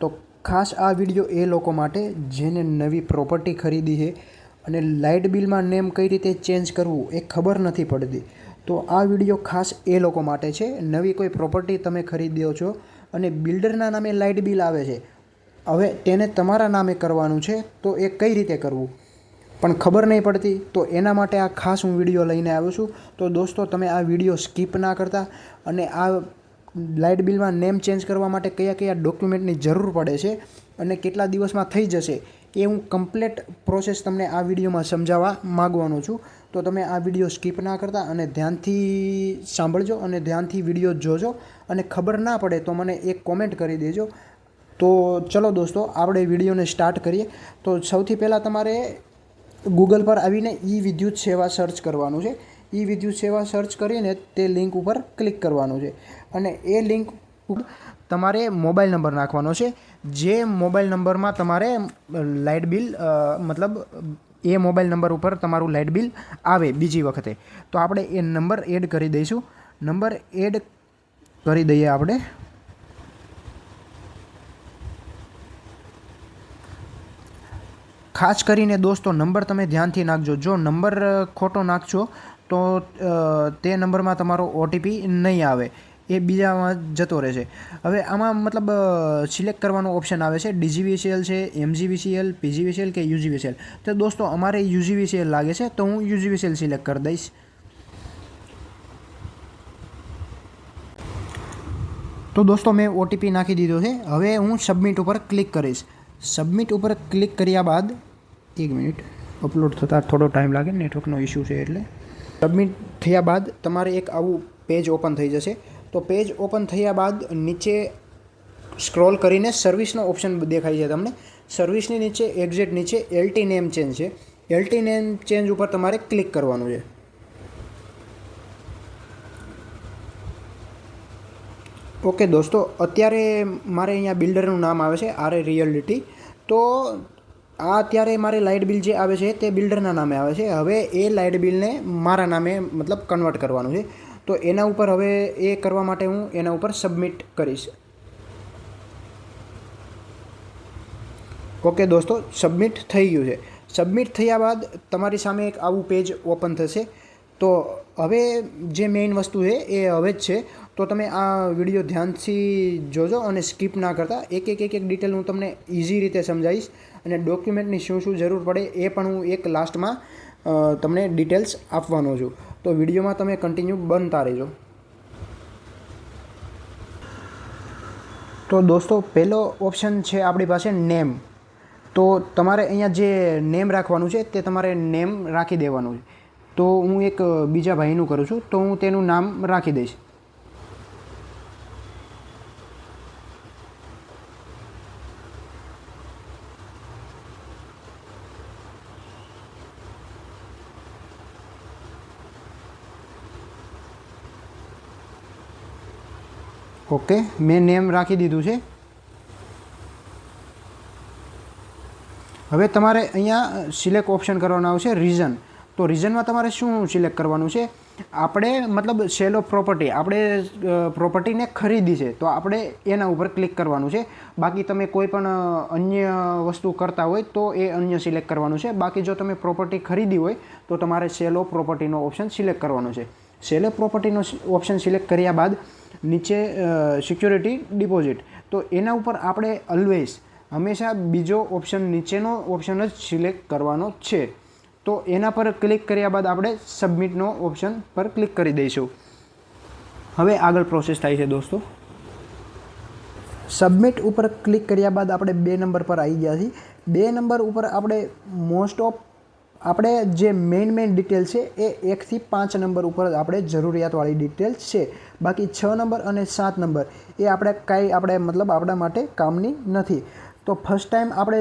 તો ખાસ આ વિડીયો એ લોકો માટે જેને નવી પ્રોપર્ટી ખરીદી છે અને લાઇટ બિલમાં નેમ કઈ રીતે ચેન્જ કરવું એ ખબર નથી પડતી. તો આ વિડીયો ખાસ એ લોકો માટે છે. નવી કોઈ પ્રોપર્ટી તમે ખરીદ્યો છો અને બિલ્ડરના નામે લાઇટ બિલ આવે છે, હવે તેને તમારા નામે કરવાનું છે, તો એ કઈ રીતે કરવું પણ ખબર નહીં પડતી. તો એના માટે આ ખાસ હું વિડીયો લઈને આવ્યો છું. તો દોસ્તો, તમે આ વિડીયો સ્કીપ ના કરતા અને આ લાઇટ બિલમાં નેમ ચેન્જ કરવા માટે કયા કયા ડોક્યુમેન્ટની જરૂર પડે છે અને કેટલા દિવસમાં થઈ જશે એ હું કમ્પ્લીટ પ્રોસેસ તમને આ વિડીયોમાં સમજાવવા માગવાનો છું. તો તમે આ વિડીયો સ્કીપ ના કરતા અને ધ્યાનથી સાંભળજો અને ધ્યાનથી વિડીયો જોજો, અને ખબર ના પડે તો મને એક કોમેન્ટ કરી દેજો. તો ચલો દોસ્તો, આપણે વિડીયોને સ્ટાર્ટ કરીએ. તો સૌથી પહેલાં તમારે ગૂગલ પર આવીને ઈ વિદ્યુત સેવા સર્ચ કરવાનું છે. ઈ વિદ્યુત સેવા સર્ચ કરીને તે લિંક ઉપર ક્લિક કરવાનું છે અને એ લિંક તમારે મોબાઈલ નંબર નાખવાનો છે. જે મોબાઈલ નંબરમાં તમારે લાઇટ બિલ મતલબ એ મોબાઈલ નંબર ઉપર તમારું લાઇટ બિલ આવે બીજી વખતે, તો આપણે એ નંબર એડ કરી દઈશું. નંબર એડ કરી દઈએ આપણે. ખાસ કરીને દોસ્તો, નંબર તમે ધ્યાનથી નાખજો. જો નંબર ખોટો નાખશો તો તે નંબરમાં તમારો ઓટીપી નહીં આવે, એ બીજામાં જતો રહેશે. હવે આમાં મતલબ સિલેક્ટ કરવાનો ઓપ્શન આવે છે, ડીજીવીસીએલ છે, એમજીવીસીએલ, પીજીવીસીએલ કે યુજીવીસીએલ. તો દોસ્તો, અમારે યુજીવીસીએલ લાગે છે, તો હું યુજીવીસીએલ સિલેક્ટ કરી દઈશ. તો દોસ્તો, મેં ઓટીપી નાખી દીધો છે. હવે હું સબમિટ ઉપર ક્લિક કરીશ. સબમિટ ઉપર ક્લિક કર્યા બાદ 1 મિનિટ, અપલોડ થતાં થોડો ટાઈમ લાગે, નેટવર્કનો ઇશ્યુ છે એટલે. સબમિટ થયા બાદ તમારે એક આવું પેજ ઓપન થઈ જશે. તો પેજ ઓપન થયા બાદ નીચે સ્ક્રોલ કરીને સર્વિસનો ઓપ્શન દેખાય છે તમને. સર્વિસની નીચે એક્ઝેક્ટ નીચે એલટી નેમ ચેન્જ છે. એલટી નેમ ચેન્જ ઉપર તમારે ક્લિક કરવાનું છે. ઓકે દોસ્તો, અત્યારે મારે અહીંયા બિલ્ડરનું નામ આવે છે આરએ રિયલ્ટી. તો આ અત્યારે મારે લાઇટ બિલ જે આવે છે તે બિલ્ડરના નામે આવે છે. હવે એ લાઇટ બિલને મારા નામે મતલબ કન્વર્ટ કરવાનું છે. તો એના ઉપર હવે એ કરવા માટે હું એના ઉપર સબમિટ કરીશ. ઓકે દોસ્તો, સબમિટ થઈ ગયું છે. સબમિટ થયા બાદ તમારી સામે એક આવું પેજ ઓપન થશે. તો હવે જે મેઇન વસ્તુ છે એ હવે જ છે. તો તમે આ વિડીયો ધ્યાનથી જોજો અને સ્કીપ ના કરતા. એક ડિટેલ હું તમને ઇઝી રીતે સમજાવીશ અને ડોક્યુમેન્ટની શું જરૂર પડે એ પણ હું એક લાસ્ટમાં તમને ડિટેલ્સ આપવાનો છું. તો વિડીયોમાં તમે કન્ટિન્યુ બનતા રહેજો. તો દોસ્તો, પહેલો ઓપ્શન છે આપણી પાસે નેમ. તો તમારે અહીંયા જે નેમ રાખવાનું છે તે તમારે નેમ રાખી દેવાનું છે. તો હું એક બીજા ભાઈનું કરું છું, તો હું તેનું નામ રાખી દઈશ. ઓકે, મેં નેમ રાખી દીધું છે. હવે તમારે અહીંયા સિલેક્ટ ઓપ્શન કરવાનું આવશે રીઝન. તો રીઝનમાં તમારે શું સિલેક્ટ કરવાનું છે? આપણે મતલબ સેલ ઓફ પ્રોપર્ટી, આપણે પ્રોપર્ટીને ખરીદી છે, તો આપણે એના ઉપર ક્લિક કરવાનું છે. બાકી તમે કોઈ પણ અન્ય વસ્તુ કરતા હોય તો એ અન્ય સિલેક્ટ કરવાનું છે. બાકી જો તમે પ્રોપર્ટી ખરીદી હોય તો તમારે સેલ ઓફ પ્રોપર્ટીનો ઓપ્શન સિલેક્ટ કરવાનો છે. સેલ ઓફ પ્રોપર્ટીનો ઓપ્શન સિલેક્ટ કર્યા બાદ નીચે સિક્યોરિટી ડિપોઝિટ, તો એના ઉપર આપણે હંમેશા બીજો ઓપ્શન, નીચેનો ઓપ્શન જ સિલેક્ટ કરવાનો છે. તો એના પર ક્લિક કર્યા બાદ આપણે સબમિટનો ઓપ્શન પર ક્લિક કરી દઈશું. હવે આગળ પ્રોસેસ થાય છે દોસ્તો. સબમિટ ઉપર ક્લિક કર્યા બાદ આપણે 2 નંબર પર આવી ગયા છીએ. 2 નંબર ઉપર આપણે મોસ્ટ ઓફ આપણે જે મેઇન ડિટેલ છે એ 1 થી 5 નંબર ઉપર આપણે જરૂરિયાતવાળી ડિટેલ્સ છે. બાકી 6 નંબર અને 7 નંબર એ આપણે મતલબ આપણા માટે કામની નથી. તો ફર્સ્ટ ટાઈમ આપણે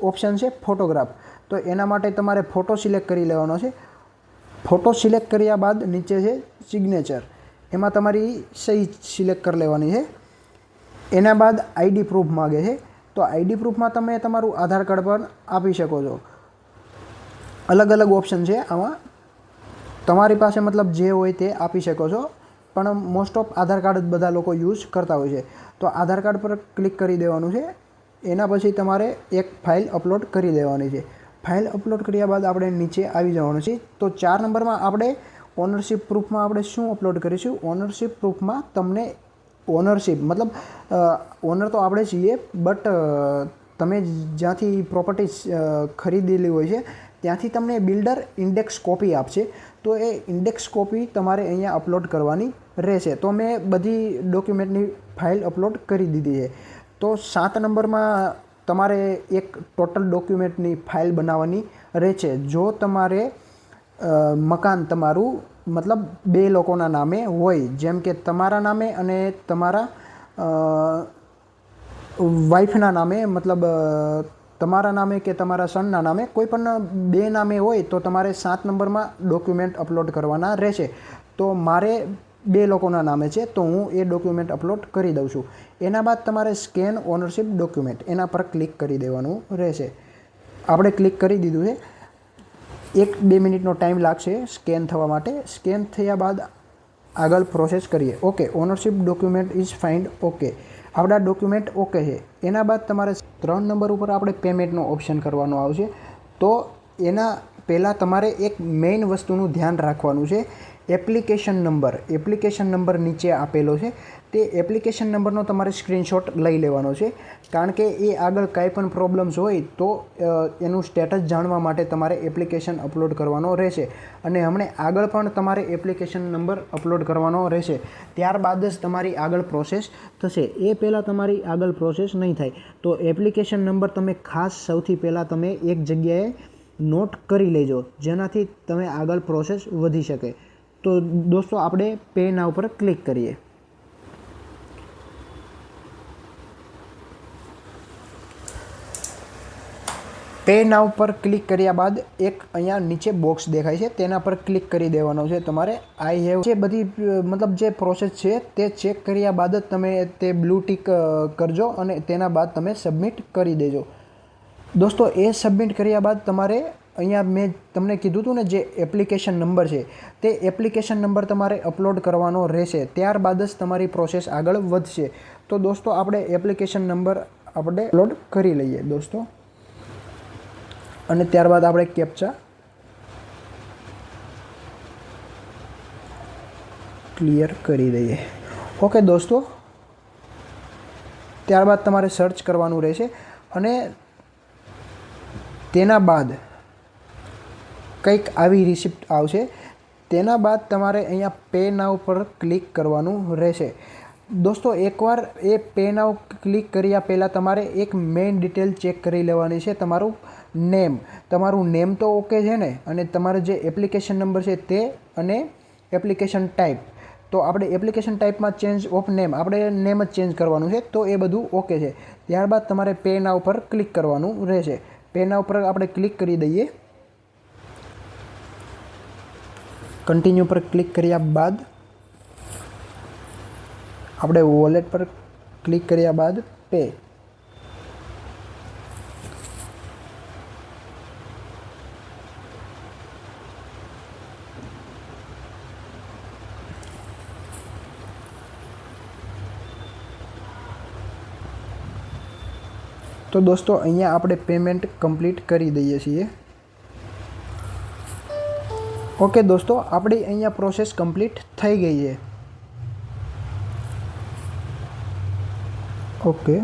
ઓપ્શન છે ફોટોગ્રાફ. તો એના માટે તમારે ફોટો સિલેક્ટ કરી લેવાનો છે. ફોટો સિલેક્ટ કર્યા બાદ નીચે છે સિગ્નેચર, એમાં તમારી સહી સિલેક્ટ કરી લેવાની છે. એના બાદ આઈડી પ્રૂફ માગે છે. તો આઈડી પ્રૂફમાં તમે તમારું આધાર કાર્ડ પણ આપી શકો છો. અલગ ઓપ્શન છે આમાં, તમારી પાસે મતલબ જે હોય તે આપી શકો છો. પણ મોસ્ટ ઓફ આધાર કાર્ડ જ બધા લોકો યુઝ કરતા હોય છે. તો આધાર કાર્ડ પર ક્લિક કરી દેવાનું છે. એના પછી તમારે એક ફાઇલ અપલોડ કરી દેવાની છે. ફાઇલ અપલોડ કર્યા બાદ આપણે નીચે આવી જવાનું છે. તો 4 નંબરમાં આપણે ઓનરશિપ પ્રૂફમાં આપણે શું અપલોડ કરીશું? ઓનરશિપ પ્રૂફમાં તમને ઓનરશિપ મતલબ ઓનર તો આપણે છીએ, બટ તમે જ્યાંથી પ્રોપર્ટી ખરીદેલી હોય છે ત્યાંથી તમને બિલ્ડર ઇન્ડેક્સ કોપી આપશે. તો એ ઇન્ડેક્સ કોપી તમારે અહીંયા અપલોડ કરવાની રહેશે. તો મેં બધી ડોક્યુમેન્ટની ફાઇલ અપલોડ કરી દીધી છે. તો 7 નંબરમાં તમારે એક ટોટલ ડોક્યુમેન્ટની ફાઇલ બનાવવાની રહેશે. જો તમારે મકાન તમારું મતલબ 2 લોકોના નામે હોય, જેમ કે તમારા નામે અને તમારા વાઈફના નામે, મતલબ તમારા નામે કે તમારા સનના નામે, કોઈ પણ 2 નામે હોય તો તમારે 7 નંબરમાં ડોક્યુમેન્ટ અપલોડ કરવાના રહેશે. તો મારે 2 લોકોના નામે છે તો હું એ ડોક્યુમેન્ટ અપલોડ કરી દઉં છું. એના બાદ તમારે સ્કેન ઓનરશિપ ડોક્યુમેન્ટ એના પર ક્લિક કરી દેવાનું રહેશે. આપણે ક્લિક કરી દીધું છે. 1-2 મિનિટનો ટાઈમ લાગશે સ્કેન થવા માટે. સ્કેન થયા બાદ આગળ પ્રોસેસ કરીએ. Okay, ownership document is find. Okay, આપણા ડોક્યુમેન્ટ ઓકે છે. એના બાદ તમારે 3 નંબર ઉપર આપણે પેમેન્ટનો ઓપ્શન કરવાનો આવશે. તો એના પહેલાં તમારે એક મેઇન વસ્તુનું ધ્યાન રાખવાનું છે. એપ્લિકેશન નંબર નીચે આપેલો છે. તે એપ્લિકેશન નંબરનો તમારે સ્ક્રીનશોટ લઈ લેવાનો છે, કારણ કે એ આગળ કાંઈ પણ પ્રોબ્લેમ્સ હોય તો એનું સ્ટેટસ જાણવા માટે તમારે એપ્લિકેશન અપલોડ કરવાનો રહેશે. અને હમણાં આગળ પણ તમારે એપ્લિકેશન નંબર અપલોડ કરવાનો રહેશે. ત્યારબાદ જ તમારી આગળ પ્રોસેસ થશે. એ પહેલાં તમારી આગળ પ્રોસેસ નહીં થાય. તો એપ્લિકેશન નંબર તમે ખાસ સૌથી પહેલાં તમે એક જગ્યાએ નોટ કરી લેજો, જેનાથી તમે આગળ પ્રોસેસ વધી શકે. તો દોસ્તો આપણે પે નાઉ પર ક્લિક કરીએ. પે નાઉ પર ક્લિક કર્યા બાદ એક અહીંયા નીચે બોક્સ દેખાય છે, તેના પર ક્લિક કરી દેવાનો છે તમારે. આઈ હેવ જે બધી મતલબ જે પ્રોસેસ છે તે ચેક કર્યા બાદ જ તમે તે બ્લુ ટિક કરજો અને તેના બાદ તમે સબમિટ કરી દેજો. દોસ્તો એ સબમિટ કર્યા બાદ તમારે અહીંયા મેં તમને કીધું હતું ને જે એપ્લિકેશન નંબર છે તે એપ્લિકેશન નંબર તમારે અપલોડ કરવાનો રહેશે. ત્યારબાદ જ તમારી પ્રોસેસ આગળ વધશે. તો દોસ્તો આપણે એપ્લિકેશન નંબર આપણે અપલોડ કરી લઈએ દોસ્તો, અને ત્યારબાદ આપણે કેપ્ચા ક્લિયર કરી દઈએ. ઓકે દોસ્તો, ત્યારબાદ તમારે સર્ચ કરવાનું રહેશે અને તેના બાદ કંઈક આવી રિસિપ્ટ આવશે. તેના બાદ તમારે અહીંયા પે નાઉ પર ક્લિક કરવાનું રહેશે. દોસ્તો એકવાર એ પે નાઉ ક્લિક કર્યા પહેલાં તમારે એક મેઇન ડિટેલ ચેક કરી લેવાની છે. તમારું નેમ તો ઓકે છે ને, અને તમારો જે એપ્લિકેશન નંબર છે તે, અને એપ્લિકેશન ટાઈપ. તો આપણે એપ્લિકેશન ટાઈપમાં ચેન્જ ઓફ નેમ, આપણે નેમ જ ચેન્જ કરવાનું છે. તો એ બધું ઓકે છે. ત્યારબાદ તમારે પે નાઉ પર ક્લિક કરવાનું રહેશે. પે નાઉ પર આપણે ક્લિક કરી દઈએ. કન્ટિન્યુ પર ક્લિક કર્યા બાદ આપણે વોલેટ પર ક્લિક કર્યા બાદ પે. તો દોસ્તો અહીંયા આપણે પેમેન્ટ કમ્પ્લીટ કરી દઈએ છીએ. ઓકે દોસ્તો, આપણી અહીંયા પ્રોસેસ કમ્પ્લીટ થઈ ગઈ છે. ઓકે,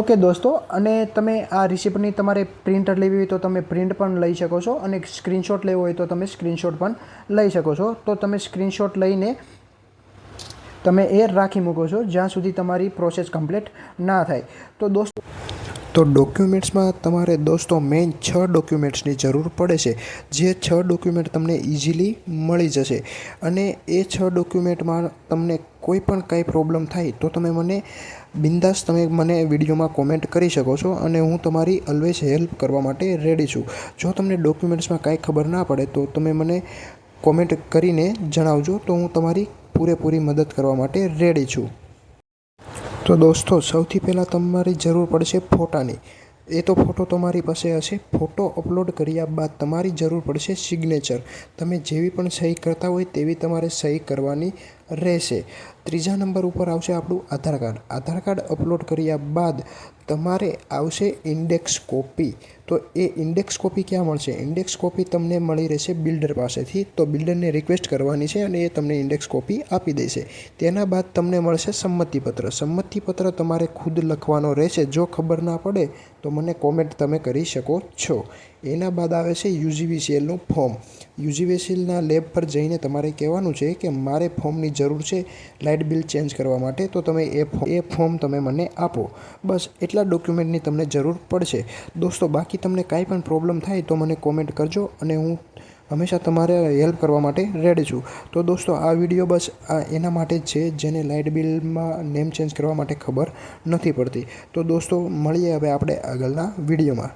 ઓકે દોસ્તો, અને તમે આ રિસિપ્ટની તમારે પ્રિન્ટ લેવી હોય તો તમે પ્રિન્ટ પણ લઈ શકો છો, અને સ્ક્રીનશોટ લેવો હોય તો તમે સ્ક્રીનશોટ પણ લઈ શકો છો. તો તમે સ્ક્રીનશોટ લઈને તમે એ રાખી મૂકો છો જ્યાં સુધી તમારી પ્રોસેસ કમ્પ્લીટ ના થાય. તો ડોક્યુમેન્ટ્સમાં તમારે દોસ્તો મેઇન 6 ડોક્યુમેન્ટ્સની જરૂર પડે છે. જે 6 ડોક્યુમેન્ટ તમને ઇઝીલી મળી જશે. અને એ 6 ડોક્યુમેન્ટમાં તમને કોઈ પણ કાંઈ પ્રોબ્લેમ થાય તો તમે મને બિંદાસ તમે મને વિડીયોમાં કોમેન્ટ કરી શકો છો, અને હું તમારી ઓલવેઝ હેલ્પ કરવા માટે રેડી છું. જો તમને ડોક્યુમેન્ટ્સમાં કાંઈ ખબર ના પડે તો તમે મને કોમેન્ટ કરીને જણાવજો, તો હું તમારી પૂરેપૂરી મદદ કરવા માટે રેડી છું. તો દોસ્તો સૌથી પહેલાં તમારી જરૂર પડશે ફોટાની. એ તો ફોટો તમારી પાસે હશે. ફોટો અપલોડ કર્યા બાદ તમારી જરૂર પડશે સિગ્નેચર. તમે જેવી પણ સહી કરતા હોય તેવી તમારે સહી કરવાની રહેશે। ત્રીજા નંબર ઉપર આવશે આપણું આધાર કાર્ડ. આધાર કાર્ડ અપલોડ કર્યા બાદ તમારે આવશે ઇન્ડેક્સ કોપી. તો એ ઇન્ડેક્સ કોપી ક્યાં મળશે? ઇન્ડેક્સ કોપી તમને મળી રહેશે બિલ્ડર પાસેથી. તો બિલ્ડરને રિક્વેસ્ટ કરવાની છે અને એ તમને ઇન્ડેક્સ કોપી આપી દેશે. તેના બાદ તમને મળશે સંમતિપત્ર. સંમતિપત્ર તમારે ખુદ લખવાનો રહેશે. જો ખબર ના પડે તો મને કોમેન્ટ તમે કરી શકો છો. એના બાદ આવે છે યુજીવીસીએલનું ફોર્મ. યુજીવીસીએલના લેબ પર જઈને તમારે કહેવાનું છે કે મારે ફોર્મની જરૂર છે લાઇટ બિલ ચેન્જ કરવા માટે, તો તમે એ ફોર્મ તમે મને આપો. બસ એટલા ડોક્યુમેન્ટની તમને જરૂર પડશે દોસ્તો. બાકી તમને કાંઈ પણ પ્રોબ્લેમ થાય તો મને કોમેન્ટ કરજો અને હું હંમેશા તમારે હેલ્પ કરવા માટે રેડી છું. તો દોસ્તો આ વિડીયો બસ એના માટે જ છે જેને લાઇટ બિલમાં નેમ ચેન્જ કરવા માટે ખબર નથી પડતી. તો દોસ્તો મળીએ હવે આપણે આગળના વિડીયોમાં.